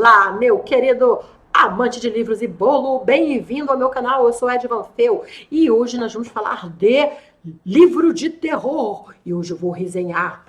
Olá, meu querido amante de livros e bolo, bem-vindo ao meu canal, eu sou Ed Van Fel e hoje nós vamos falar de livro de terror e hoje eu vou resenhar.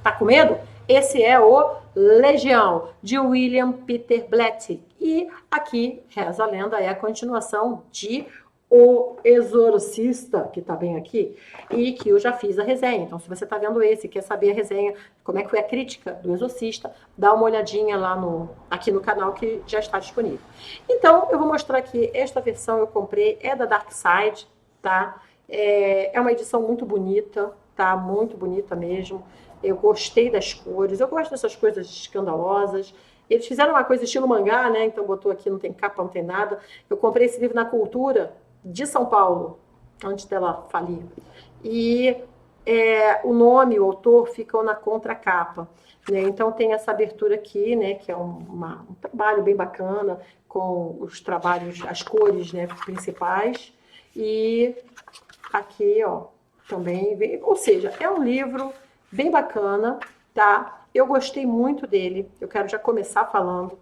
Tá com medo? Esse é o Legião, de William Peter Blatty e aqui, reza a lenda, é a continuação de O Exorcista, que tá bem aqui, e que eu já fiz a resenha. Então, se você tá vendo esse e quer saber a resenha, como é que foi a crítica do Exorcista, dá uma olhadinha lá aqui no canal que já está disponível. Então, eu vou mostrar aqui, esta versão eu comprei, é da Dark Side, tá? É uma edição muito bonita, tá? Muito bonita mesmo. Eu gostei das cores, eu gosto dessas coisas escandalosas. Eles fizeram uma coisa estilo mangá, né? Então botou aqui, não tem capa, não tem nada. Eu comprei esse livro na Cultura de São Paulo, antes dela falir. E o nome, o autor, ficam na contracapa. Né? Então tem essa abertura aqui, né? Que é um trabalho bem bacana, com os trabalhos, as cores, né, principais. E aqui, ó, também vem, ou seja, é um livro bem bacana, tá? Eu gostei muito dele, eu quero já começar falando.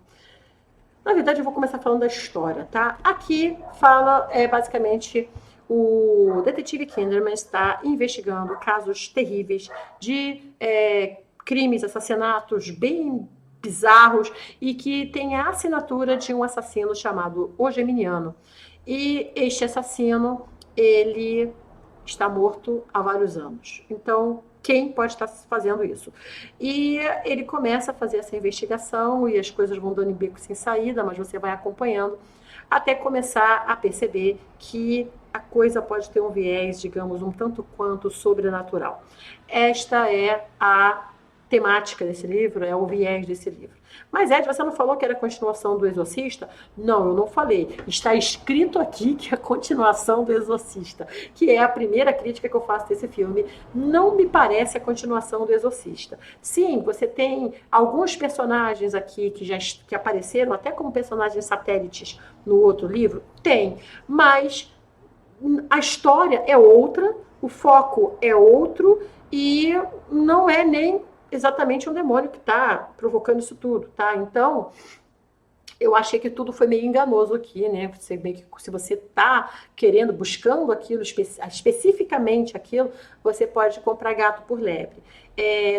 Na verdade, eu vou começar falando da história, tá? Aqui fala, basicamente, o detetive Kinderman está investigando casos terríveis de crimes, assassinatos bem bizarros e que tem a assinatura de um assassino chamado O Geminiano. E este assassino, ele está morto há vários anos. Então, quem pode estar fazendo isso? E ele começa a fazer essa investigação e as coisas vão dando em beco sem saída, mas você vai acompanhando até começar a perceber que a coisa pode ter um viés, digamos, um tanto quanto sobrenatural. Esta é a temática desse livro, é o viés desse livro. Mas, Ed, você não falou que era a continuação do Exorcista? Não, eu não falei. Está escrito aqui que é a continuação do Exorcista, que é a primeira crítica que eu faço desse filme. Não me parece a continuação do Exorcista. Sim, você tem alguns personagens aqui que apareceram até como personagens satélites no outro livro? Tem, mas a história é outra, o foco é outro e não é nem exatamente um demônio que está provocando isso tudo, tá? Então, eu achei que tudo foi meio enganoso aqui, né? Se você está querendo, buscando aquilo, especificamente aquilo, você pode comprar gato por lebre.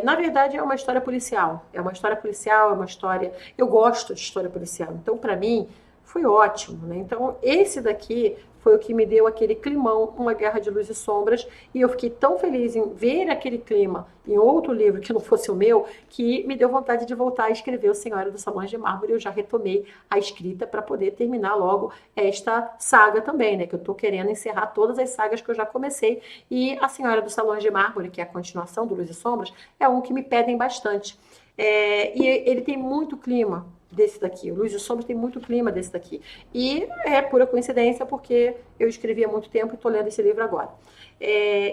Na verdade, é uma história policial. É uma história policial, é uma história... Eu gosto de história policial. Então, para mim, foi ótimo, né? Então, esse daqui foi o que me deu aquele climão, Uma Guerra de Luz e Sombras, e eu fiquei tão feliz em ver aquele clima em outro livro que não fosse o meu, que me deu vontade de voltar a escrever O Senhora dos Salões de Mármore, e eu já retomei a escrita para poder terminar logo esta saga também, né, que eu estou querendo encerrar todas as sagas que eu já comecei, e A Senhora dos Salões de Mármore, que é a continuação do Luz e Sombras, é um que me pedem bastante. E ele tem muito clima desse daqui. O Luz e Sombras tem muito clima desse daqui. E é pura coincidência, porque eu escrevi há muito tempo e estou lendo esse livro agora.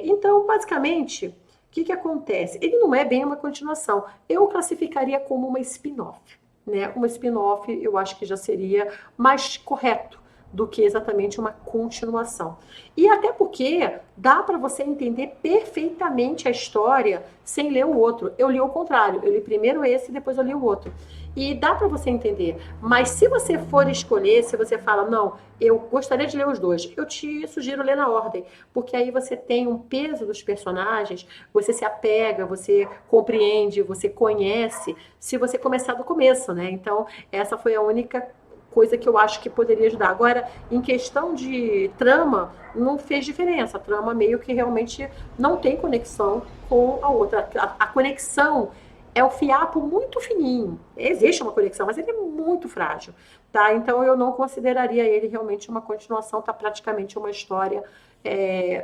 Então, basicamente, o que acontece? Ele não é bem uma continuação. Eu classificaria como uma spin-off. Né? Uma spin-off eu acho que já seria mais correto do que exatamente uma continuação. E até porque dá para você entender perfeitamente a história sem ler o outro. Eu li o contrário, eu li primeiro esse e depois eu li o outro. E dá para você entender. Mas se você for escolher, se você fala, não, eu gostaria de ler os dois, eu te sugiro ler na ordem, porque aí você tem um peso dos personagens, você se apega, você compreende, você conhece, se você começar do começo, né? Então, essa foi a única coisa que eu acho que poderia ajudar. Agora, em questão de trama, não fez diferença. A trama meio que realmente não tem conexão com a outra. A conexão é o fiapo muito fininho. Existe uma conexão, mas ele é muito frágil. Tá? Então, eu não consideraria ele realmente uma continuação, tá praticamente uma história,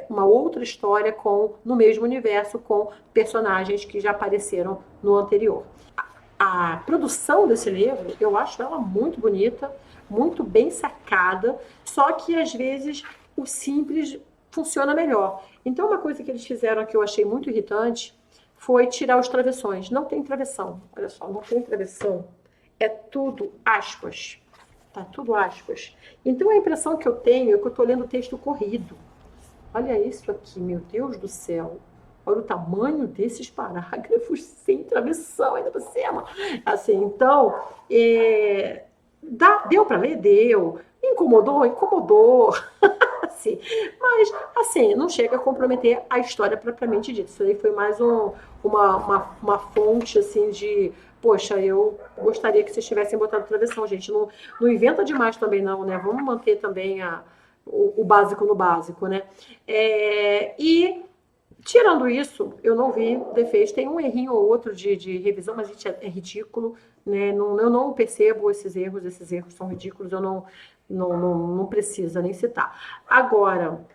uma outra história no mesmo universo, com personagens que já apareceram no anterior. A produção desse livro, eu acho ela muito bonita, muito bem sacada, só que às vezes o simples funciona melhor. Então, uma coisa que eles fizeram que eu achei muito irritante foi tirar os travessões. Não tem travessão, olha só, não tem travessão. É tudo aspas, tá tudo aspas. Então, a impressão que eu tenho é que eu estou lendo o texto corrido. Olha isso aqui, meu Deus do céu. Olha o tamanho desses parágrafos sem travessão ainda por cima. Assim, então, deu para ler? Deu. Incomodou? Incomodou. Assim, mas, assim, não chega a comprometer a história propriamente dita. Isso aí foi mais uma fonte, assim, de... Poxa, eu gostaria que vocês tivessem botado travessão, gente. Não, não inventa demais também, não, né? Vamos manter também o básico no básico, né? E tirando isso, eu não vi defeitos. Tem um errinho ou outro de revisão, mas gente, é ridículo, né? Não, eu não percebo esses erros são ridículos, eu não precisa nem citar. Agora,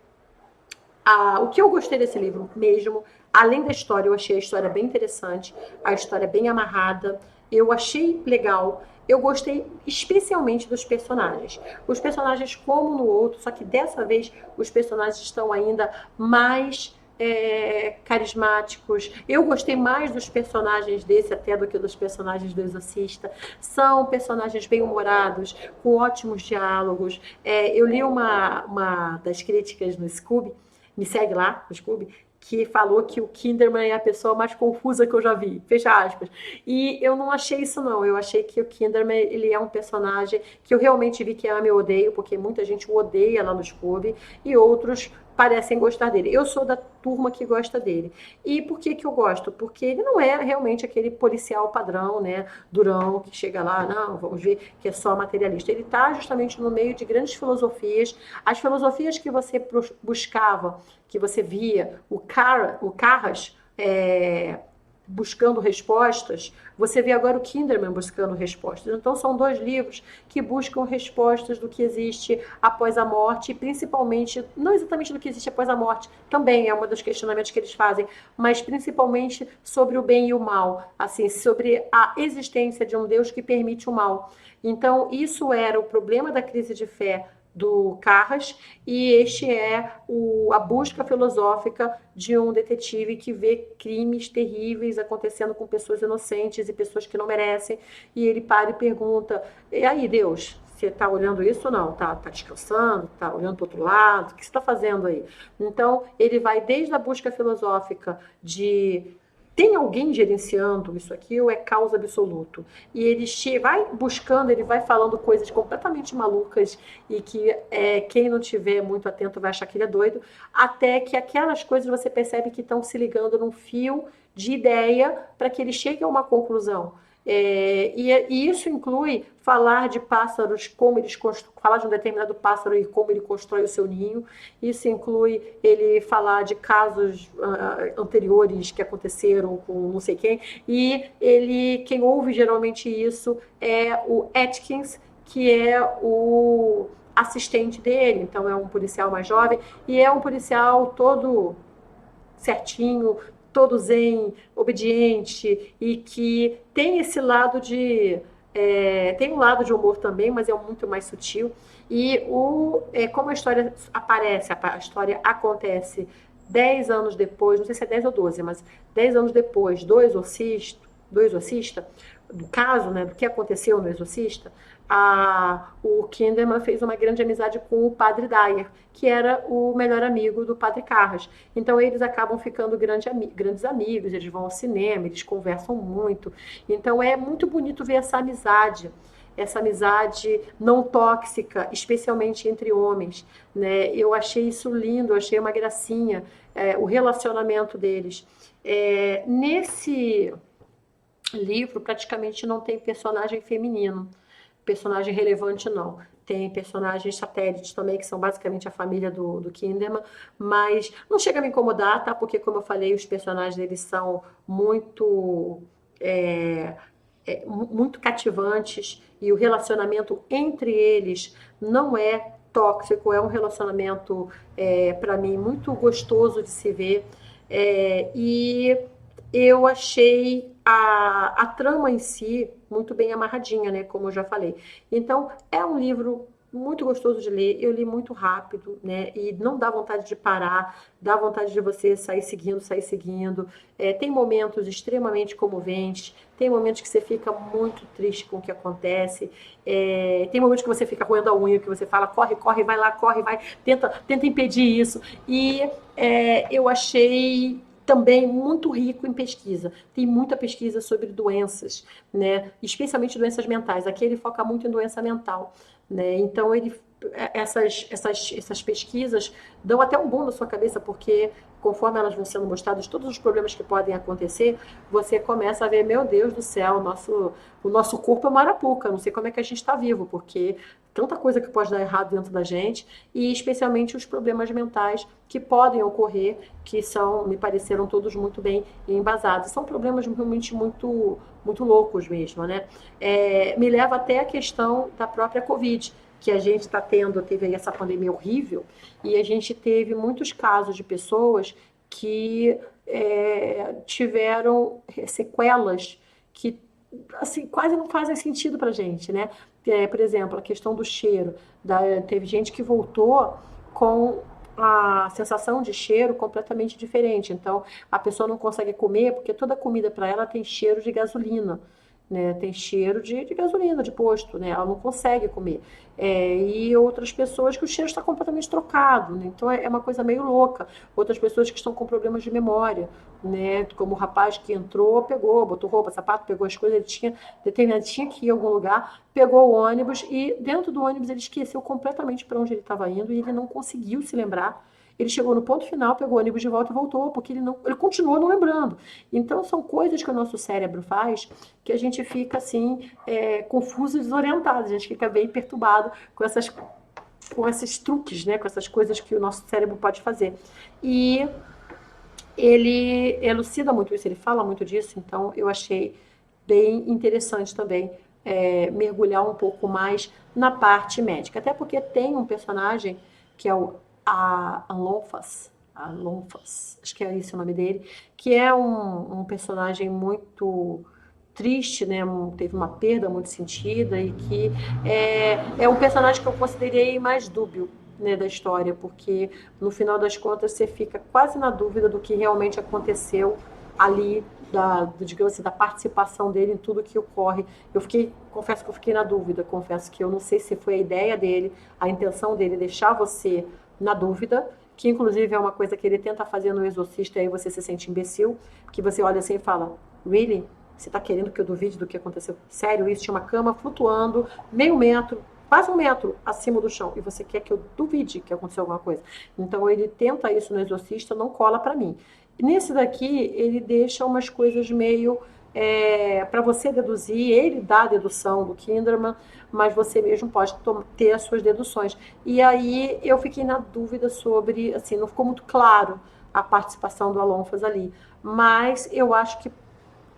o que eu gostei desse livro mesmo, além da história, eu achei a história bem interessante, a história bem amarrada, eu achei legal. Eu gostei especialmente dos personagens. Os personagens, como no outro, só que dessa vez os personagens estão ainda mais carismáticos. Eu gostei mais dos personagens desse até do que dos personagens do Exorcista. São personagens bem-humorados, com ótimos diálogos. Eu li uma das críticas no Scooby, me segue lá no Scooby, que falou que o Kinderman é a pessoa mais confusa que eu já vi, fecha aspas. E eu não achei isso não, eu achei que o Kinderman, ele é um personagem que eu realmente vi que ama e odeio, porque muita gente o odeia lá no Scooby, e outros parecem gostar dele. Eu sou da turma que gosta dele. E por que eu gosto? Porque ele não é realmente aquele policial padrão, né, durão, que chega lá, não, vamos ver, que é só materialista. Ele está justamente no meio de grandes filosofias, as filosofias que você buscava, que você via, o Carras buscando respostas, você vê agora o Kinderman buscando respostas. Então são dois livros que buscam respostas do que existe após a morte, e principalmente, não exatamente do que existe após a morte, também é um dos questionamentos que eles fazem, mas principalmente sobre o bem e o mal, assim, sobre a existência de um Deus que permite o mal. Então isso era o problema da crise de fé do Carras, e este é a busca filosófica de um detetive que vê crimes terríveis acontecendo com pessoas inocentes e pessoas que não merecem, e ele para e pergunta, e aí Deus, você está olhando isso ou não? Tá descansando? Tá olhando para o outro lado? O que você está fazendo aí? Então, ele vai desde a busca filosófica de tem alguém gerenciando isso aqui ou é caos absoluto? E ele vai buscando, ele vai falando coisas completamente malucas e que quem não tiver muito atento vai achar que ele é doido, até que aquelas coisas você percebe que estão se ligando num fio de ideia para que ele chegue a uma conclusão. E isso inclui falar de pássaros, como eles falar de um determinado pássaro e como ele constrói o seu ninho. Isso inclui ele falar de casos anteriores que aconteceram com não sei quem. E quem ouve geralmente isso é o Atkins, que é o assistente dele. Então é um policial mais jovem e é um policial todo certinho, todo zen, obediente, e que tem esse lado tem um lado de humor também, mas é muito mais sutil. E como a história aparece, a história acontece 10 anos depois, não sei se é 10 ou 12, mas 10 anos depois do Exorcista, do caso, né, do que aconteceu no Exorcista, o Kinderman fez uma grande amizade com o Padre Dyer, que era o melhor amigo do Padre Carras. Então eles acabam ficando grandes amigos, eles vão ao cinema, eles conversam muito. Então é muito bonito ver essa amizade não tóxica, especialmente entre homens, né? Eu achei isso lindo, eu achei uma gracinha, o relacionamento deles. Nesse livro praticamente não tem personagem feminino, personagem relevante não. Tem personagens satélites também, que são basicamente a família do Kinderman, mas não chega a me incomodar, tá? Porque, como eu falei, os personagens deles são muito muito cativantes, e o relacionamento entre eles não é tóxico, é um relacionamento, para mim, muito gostoso de se ver. E eu achei a trama em si muito bem amarradinha, né? Como eu já falei. Então, é um livro muito gostoso de ler, eu li muito rápido, né? E não dá vontade de parar, dá vontade de você sair seguindo, sair seguindo. Tem momentos extremamente comoventes, tem momentos que você fica muito triste com o que acontece, tem momentos que você fica roendo a unha, que você fala, corre, corre, vai lá, corre, vai, tenta impedir isso. E eu achei também muito rico em pesquisa. Tem muita pesquisa sobre doenças, né? Especialmente doenças mentais. Aqui ele foca muito em doença mental, né? Então essas pesquisas dão até um boom na sua cabeça, porque conforme elas vão sendo mostradas, todos os problemas que podem acontecer, você começa a ver, meu Deus do céu, o nosso corpo é uma arapuca, não sei como é que a gente está vivo, porque tanta coisa que pode dar errado dentro da gente, e especialmente os problemas mentais que podem ocorrer, que me pareceram todos muito bem embasados. São problemas realmente muito loucos mesmo, né? Me leva até a questão da própria Covid, que a gente teve aí essa pandemia horrível, e a gente teve muitos casos de pessoas que tiveram sequelas que assim, quase não fazem sentido pra gente, né? Por exemplo, a questão do cheiro. Teve gente que voltou com a sensação de cheiro completamente diferente. Então, a pessoa não consegue comer porque toda comida para ela tem cheiro de gasolina, né? Tem cheiro de gasolina, de posto, né? Ela não consegue comer. E outras pessoas que o cheiro está completamente trocado, né? Então é uma coisa meio louca. Outras pessoas que estão com problemas de memória, né? Como o rapaz que entrou, botou roupa, sapato, pegou as coisas, ele tinha que ir a algum lugar, pegou o ônibus e dentro do ônibus ele esqueceu completamente para onde ele estava indo e ele não conseguiu se lembrar. Ele chegou no ponto final, pegou o ônibus de volta e voltou, porque ele continuou não lembrando. Então, são coisas que o nosso cérebro faz que a gente fica, assim, confuso e desorientado. A gente fica bem perturbado com esses truques, né? Com essas coisas que o nosso cérebro pode fazer. E ele elucida muito isso, ele fala muito disso, então eu achei bem interessante também mergulhar um pouco mais na parte médica. Até porque tem um personagem que é a Alonfas, acho que é esse o nome dele, que é um personagem muito triste, né? Teve uma perda muito sentida e que é um personagem que eu considerei mais dúbio, né, da história, porque no final das contas você fica quase na dúvida do que realmente aconteceu ali, digamos assim, da participação dele em tudo que ocorre. Confesso que eu fiquei na dúvida, confesso que eu não sei se foi a ideia dele, a intenção dele deixar você na dúvida, que inclusive é uma coisa que ele tenta fazer no Exorcista, e aí você se sente imbecil, que você olha assim e fala, really? Você está querendo que eu duvide do que aconteceu? Sério, isso tinha uma cama flutuando meio metro, quase 1 metro acima do chão, e você quer que eu duvide que aconteceu alguma coisa. Então ele tenta isso no Exorcista, não cola para mim. E nesse daqui, ele deixa umas coisas meio para você deduzir, ele dá a dedução do Kinderman, mas você mesmo pode ter as suas deduções. E aí eu fiquei na dúvida sobre, assim, não ficou muito claro a participação do Alonfas ali, mas eu acho que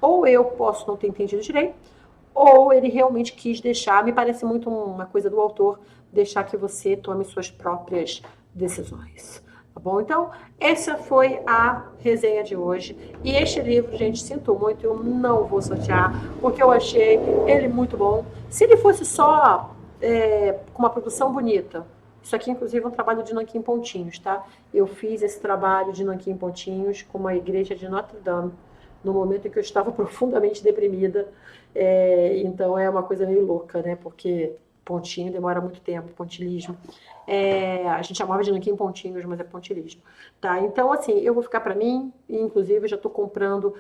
ou eu posso não ter entendido direito, ou ele realmente quis deixar, me parece muito uma coisa do autor, deixar que você tome suas próprias decisões. Tá bom? Então, essa foi a resenha de hoje. E este livro, gente, sinto muito, eu não vou sortear, porque eu achei ele muito bom. Se ele fosse só com uma produção bonita, isso aqui, inclusive, é um trabalho de nanquim em pontinhos, tá? Eu fiz esse trabalho de nanquim em pontinhos com uma igreja de Notre Dame, no momento em que eu estava profundamente deprimida. Então é uma coisa meio louca, né? Porque pontinho demora muito tempo, pontilismo. A gente chamava de nanquim pontinhos, mas é pontilismo. Tá? Então, assim, eu vou ficar para mim, e inclusive eu já estou comprando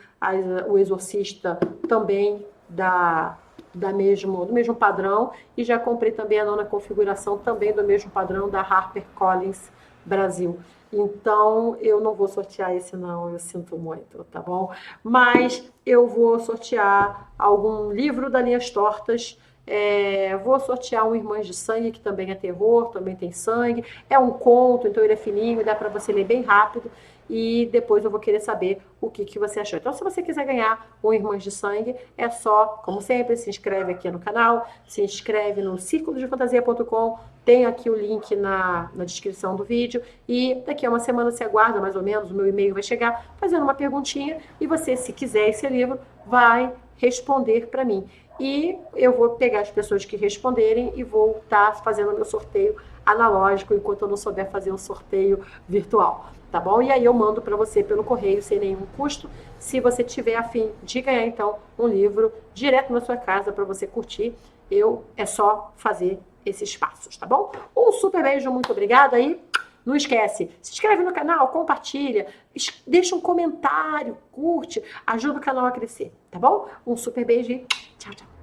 o Exorcista também do mesmo padrão, e já comprei também a nona configuração também do mesmo padrão da HarperCollins Brasil. Então, eu não vou sortear esse não, eu sinto muito, tá bom? Mas eu vou sortear algum livro da Linhas Tortas, vou sortear um Irmãs de Sangue, que também é terror, também tem sangue, é um conto, então ele é fininho, dá para você ler bem rápido, e depois eu vou querer saber o que você achou. Então, se você quiser ganhar um Irmãs de Sangue, é só, como sempre, se inscreve aqui no canal, se inscreve no circulodefantasia.com, tem aqui o link na descrição do vídeo, e daqui a uma semana você aguarda, mais ou menos, o meu e-mail vai chegar, fazendo uma perguntinha, e você, se quiser esse livro, vai responder para mim. E eu vou pegar as pessoas que responderem e vou estar fazendo o meu sorteio analógico, enquanto eu não souber fazer um sorteio virtual, tá bom? E aí eu mando para você pelo correio sem nenhum custo, se você tiver a fim de ganhar, então, um livro direto na sua casa para você curtir. É só fazer esses passos, tá bom? Um super beijo, muito obrigada e Não esquece, se inscreve no canal, compartilha, deixa um comentário, curte, ajuda o canal a crescer, tá bom? Um super beijo e tchau, tchau.